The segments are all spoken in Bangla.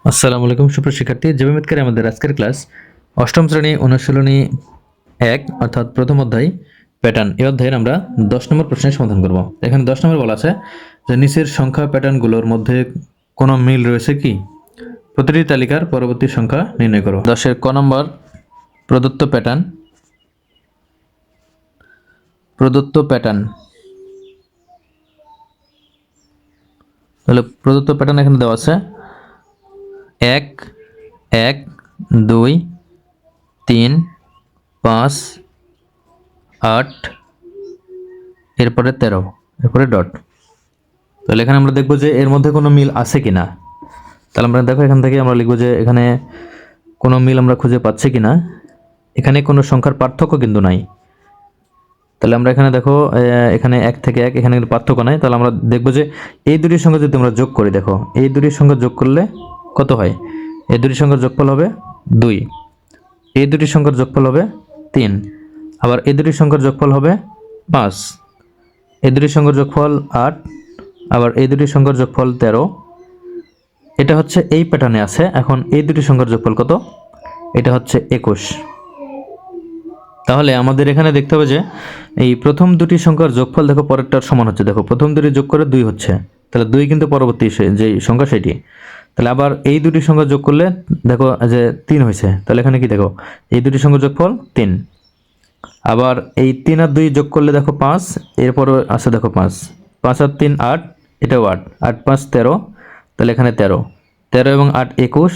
আসসালামু আলাইকুম সুপ্রিয় শিক্ষার্থী, জ্যামিতির আমাদের আজকের ক্লাস অষ্টম শ্রেণী অনুশীলনী 1 অর্থাৎ প্রথম অধ্যায় প্যাটার্ন। এই অধ্যায়ের আমরা 10 নম্বর প্রশ্নের সমাধান করব। এখানে 10 নম্বর বলা আছে যে নিচের সংখ্যা প্যাটার্নগুলোর মধ্যে কোনো মিল রয়েছে কি? প্রতিটি তালিকার পরবর্তী সংখ্যা নির্ণয় করো। 10 ক নম্বর প্রদত্ত প্যাটার্ন তাহলে প্রদত্ত প্যাটার্ন এখানে দেওয়া আছে 1 1 2 3 5 8 এরপরে 13 এরপরে ডট। তাহলে এখানে আমরা দেখব যে এর মধ্যে কোনো মিল আছে কিনা। তাহলে আমরা দেখো এখান থেকে আমরা লিখব যে এখানে কোনো মিল আমরা খুঁজে পাচ্ছি কিনা। এখানে কোনো সংখ্যার পার্থক্য কিন্তু নাই। তাহলে আমরা এখানে দেখো এখানে 1 থেকে 1 এখানে কিন্তু পার্থক্য নাই। তাহলে আমরা দেখব যে এই দুটির সংখ্যা যদি আমরা যোগ করি, দেখো এই দুটির সংখ্যা যোগ করলে কত হয়? এই দুটির সংখ্যার যোগফল হবে 2, এই দুটির সংখ্যার যোগফল হবে 3, আবার এই দুটির সংখ্যার যোগফল হবে 5, এই দুটির সংখ্যার যোগফল 8, আবার এই দুটির সংখ্যার যোগফল 13। এটা হচ্ছে এই প্যাটার্নে আছে। এখন এই দুটি সংখ্যার যোগফল কত? এটা হচ্ছে 21। তাহলে আমাদের এখানে দেখতে হবে যে এই প্রথম দুটি সংখ্যার যোগফল দেখো পরেরটার সমান হচ্ছে। দেখো প্রথম দুটি যোগ করে 2 হচ্ছে, তাহলে 2 কিন্তু পরবর্তী যে সংখ্যা সেটি। তাহলে আবার এই দুটি সংখ্যা যোগ করলে দেখো যে 3 হয়েছে। তাহলে এখানে কি দেখো এই দুটি সংখ্যার যোগফল 3, আবার এই 3 আর 2 যোগ করলে দেখো 5, এরপরও আছে দেখো 5, 5 আর 3 8, এটাও 8, 8 5 13, তাহলে এখানে 13, 13 এবং 8 21,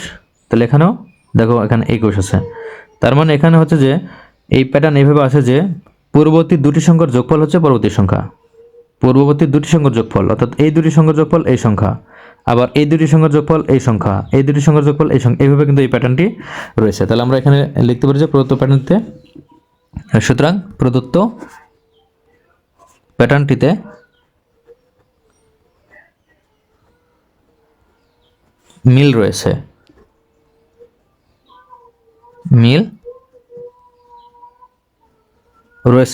তাহলে এখানেও দেখো এখানে 21 আছে। তার মানে এখানে হচ্ছে যে এই প্যাটার্ন এইভাবে আসে যে পূর্ববর্তী দুটি সংখ্যার যোগফল হচ্ছে পরবর্তী সংখ্যা, পূর্ববর্তী দুটি সংখ্যার যোগফল অর্থাৎ এই দুটি সংখ্যার যোগফল এই সংখ্যা, আবার এই দুটি সংখ্যার যোগফল এই সংখ্যা, এই দুটি সংখ্যার যোগফল এই সংখ্যা, এইভাবে কিন্তু এই প্যাটার্নটি রয়েছে। তাহলে আমরা এখানে লিখতে পারি যে প্রদত্ত প্যাটার্নটিতে, সুতরাং প্রদত্ত প্যাটার্নটিতে মিল রয়েছে।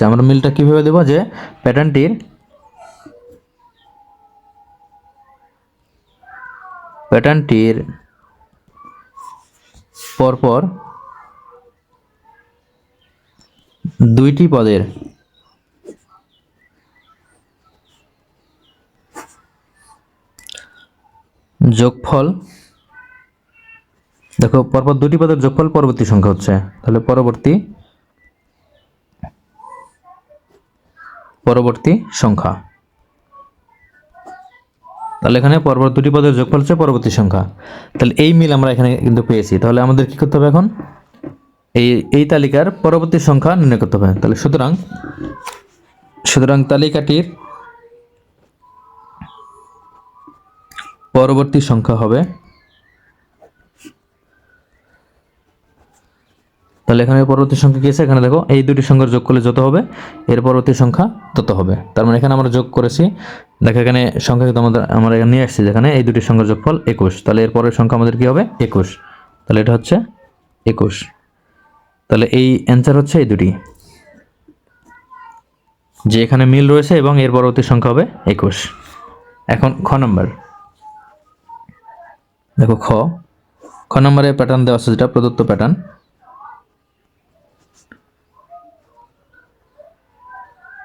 আমরা মিলটা কিভাবে দেব? যে প্যাটার্নটির পরপর দুইটি পদের যোগফল, দেখো পরপর দুটি পদের যোগফল পরবর্তী সংখ্যা হচ্ছে। তাহলে পরবর্তী সংখ্যা, তাহলে এখানে পরপর দুটি পদের যোগফল হচ্ছে পরবর্তী সংখ্যা। তাহলে এই মিল আমরা এখানে কিন্তু পেয়েছি। তাহলে আমাদের কি করতে হবে? এখন এই তালিকার পরবর্তী সংখ্যা নির্ণয় করতে হবে। তাহলে সুতরাং তালিকাটির পরবর্তী সংখ্যা হবে, তাহলে এখানে পরবর্তী সংখ্যা কি আছে? এখানে দেখো এই দুটি সংখ্যার যোগ করলে যত হবে এর পরবর্তী সংখ্যা তত হবে। তার মানে এখানে আমরা যোগ করেছি, দেখো এখানে সংখ্যা কিন্তু আমরা এখানে নিয়ে আসছি যেখানে এই দুটি সংখ্যার যোগফল 21, তাহলে এর পরের সংখ্যা আমাদের কি হবে? 21। তাহলে এটা হচ্ছে 21। তাহলে এই অ্যান্সার হচ্ছে এই দুটি, যে এখানে মিল রয়েছে এবং এর পরবর্তী সংখ্যা হবে 21। এখন খ নম্বর দেখো, খ নম্বরে প্যাটার্ন দেওয়া আছে, যেটা প্রদত্ত প্যাটার্ন।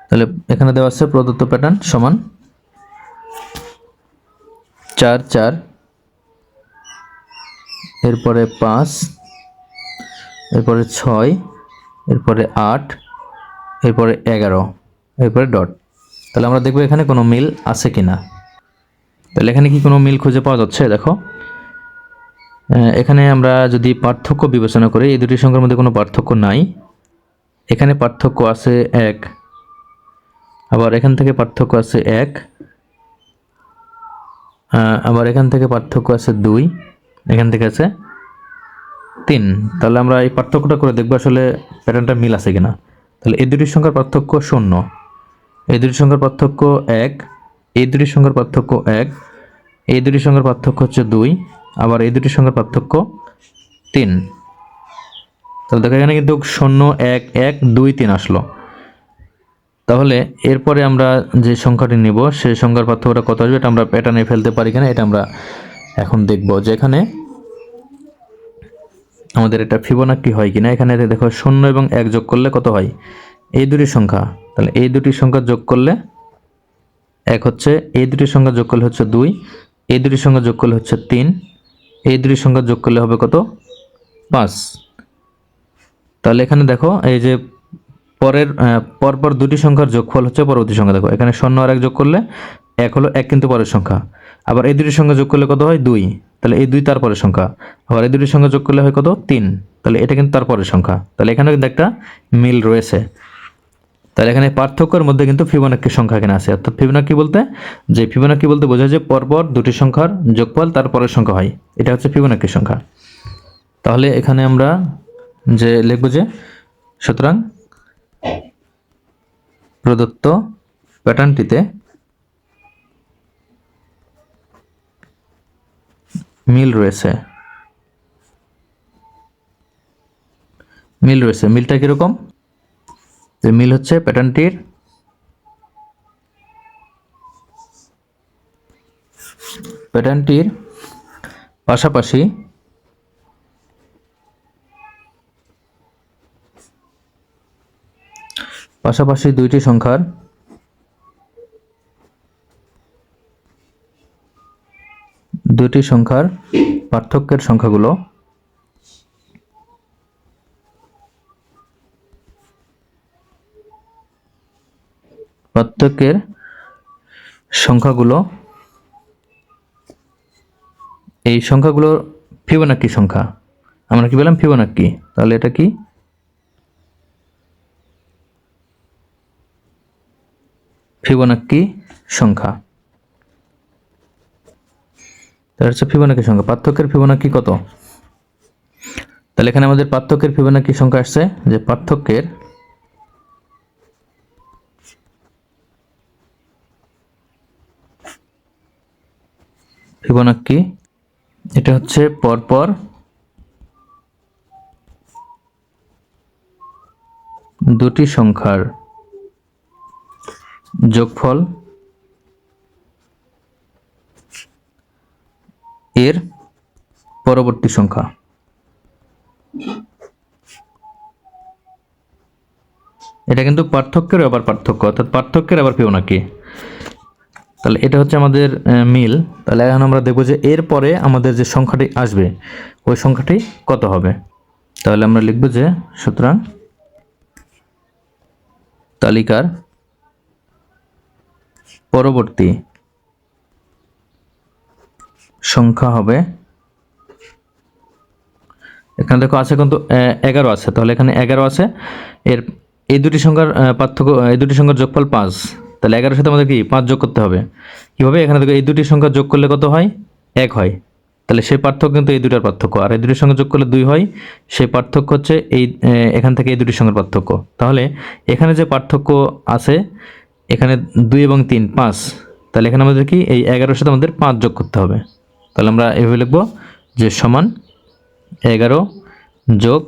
তাহলে এখানে দেওয়া আছে প্রদত্ত প্যাটার্ন সমান 4 4, এরপরে 5, এরপরে 6, এরপরে 8, এরপরে 11, এরপরে ডট। তাহলে আমরা দেখবো এখানে কোনো মিল আছে কিনা। তাহলে এখানে কি কোনো মিল খুঁজে পাওয়া যাচ্ছে? দেখো এখানে আমরা যদি পার্থক্য বিবেচনা করি, এই দুটি সংখ্যার মধ্যে কোনো পার্থক্য নাই। এখানে পার্থক্য আছে 1, আবার এখান থেকে পার্থক্য আছে 1, আবার এখান থেকে পার্থক্য আছে 2, এখান থেকে আছে 3। তাহলে আমরা এই পার্থক্যটা করে দেখবো আসলে প্যাটার্নটা মিল আছে কিনা। তাহলে এই দুটি সংখ্যার পার্থক্য 0, এই দুটি সংখ্যার পার্থক্য 1, এই দুটি সংখ্যার পার্থক্য 1, এই দুটি সংখ্যার পার্থক্য হচ্ছে 2, আবার এই দুটি সংখ্যার পার্থক্য 3। তাহলে দেখো এখানে কিন্তু 0 1 1 2 3 আসলো। তাহলে এরপরে আমরা যে সংখ্যাটি নেব সেই সংখ্যার পার্থক্যটা কত আসবে এটা আমরা প্যাটার্নে ফেলতে পারি কিনা, এটা আমরা এখন দেখব। যে এখানে আমাদের এটা ফিবোনাক্কি হয় কিনা। এখানে দেখো 0 এবং 1 যোগ করলে কত হয়, এই দুটি সংখ্যা, তাহলে এই দুটি সংখ্যা যোগ করলে 1 হচ্ছে, এই দুটি সংখ্যা যোগ করলে হচ্ছে 2, এই দুটি সংখ্যা যোগ করলে হচ্ছে 3, এই দুটি সংখ্যা যোগ করলে হবে কত, 5। তাহলে এখানে দেখো এই যে পরপর দুটি সংখ্যার যোগফল হচ্ছে পরবর্তী সংখ্যা। দেখো এখানে 0 আর 1 যোগ করলে 1 হলো, 1 কিন্তু পরের সংখ্যা। আবার এই দুটি সংখ্যা যোগ করলে কত হয়, 2, তাহলে এই 2 তার পরের সংখ্যা। আবার এই দুটি সংখ্যা যোগ করলে হয় কত, 3, তাহলে এটা কিন্তু তার পরের সংখ্যা। তাহলে এখানে কিন্তু একটা মিল রয়েছে। তাহলে এখানে পার্থক্যের মধ্যে কিন্তু ফিবোনাক্কি সংখ্যা এখানে আছে। অর্থাৎ ফিবোনাক্কি বলতে বোঝায় যে পরপর দুটি সংখ্যার যোগফল তার পরের সংখ্যা হয়, এটা হচ্ছে ফিবোনাক্কি সংখ্যা। তাহলে এখানে আমরা যে লিখব যে, সুতরাং প্রদত্ত প্যাটার্নটিতে মিল রয়েছে। মিলটা কিরকম, যে মিল হচ্ছে প্যাটার্নটির পাশাপাশি দুইটি সংখ্যার পার্থক্যের সংখ্যাগুলো এই সংখ্যাগুলো ফিবোনাক্কি সংখ্যা। আমরা কি বললাম, ফিবোনাক্কি। তাহলে এটা কি, ফিবোনাক্কি সংখ্যা। তাহলে হচ্ছে ফিবোনাক্কি সংখ্যা। পার্থক্যের ফিবোনাক্কি কত, তাহলে এখানে আমাদের পার্থক্যের ফিবোনাক্কি সংখ্যা আসছে যে পার্থক্যের ফিবোনাক্কি, এটা হচ্ছে পরপর দুটি সংখ্যার যোগফল এর পরবর্তী সংখ্যা। এটা কিন্তু পার্থক্যের আবার পার্থক্য, অর্থাৎ পার্থক্যের আবার ফিবোনাক্কি। তাহলে এটা হচ্ছে আমাদের মিল। তাহলে এখন আমরা দেখব যে এর পরে আমাদের যে সংখ্যাটি আসবে ওই সংখ্যাটি কত হবে। তাহলে আমরা লিখব যে, সুতরাং তালিকার পরবর্তী সংখ্যা হবে, এখানে দেখো আছে কিন্তু 11 আছে, তাহলে এখানে 11 আছে। এই দুটি সংখ্যার পার্থক্য, এই দুটি সংখ্যার যোগফল 5। তাহলে 11-এর সাথে আমাদের কি 5 যোগ করতে হবে। কীভাবে, এখানে দেখো এই দুটি সংখ্যা যোগ করলে কত হয়, 1 হয়। তাহলে সেই পার্থক্য কিন্তু এই দুটার পার্থক্য। আর এই দুটির সঙ্গে যোগ করলে 2 হয়, সেই পার্থক্য হচ্ছে এখান থেকে এই দুটির সঙ্গে পার্থক্য। তাহলে এখানে যে পার্থক্য আছে, এখানে 2 এবং 3 5, তাহলে এখানে আমাদের কি এই 11-এর সাথে আমাদের 5 যোগ করতে হবে। তাহলে আমরা এভাবে লিখব যে সমান 11 যোগ,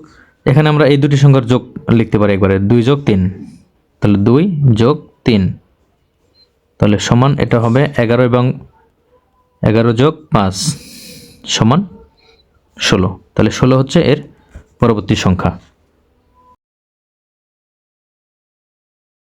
এখানে আমরা এই দুটি সংখ্যার যোগ লিখতে পারি একবারে, 2 যোগ 3, তাহলে 2 যোগ 3, তাহলে সমান এটা হবে 11 এবং 11 যোগ 5 সমান 16। তাহলে 16 হচ্ছে এর পরবর্তী সংখ্যা।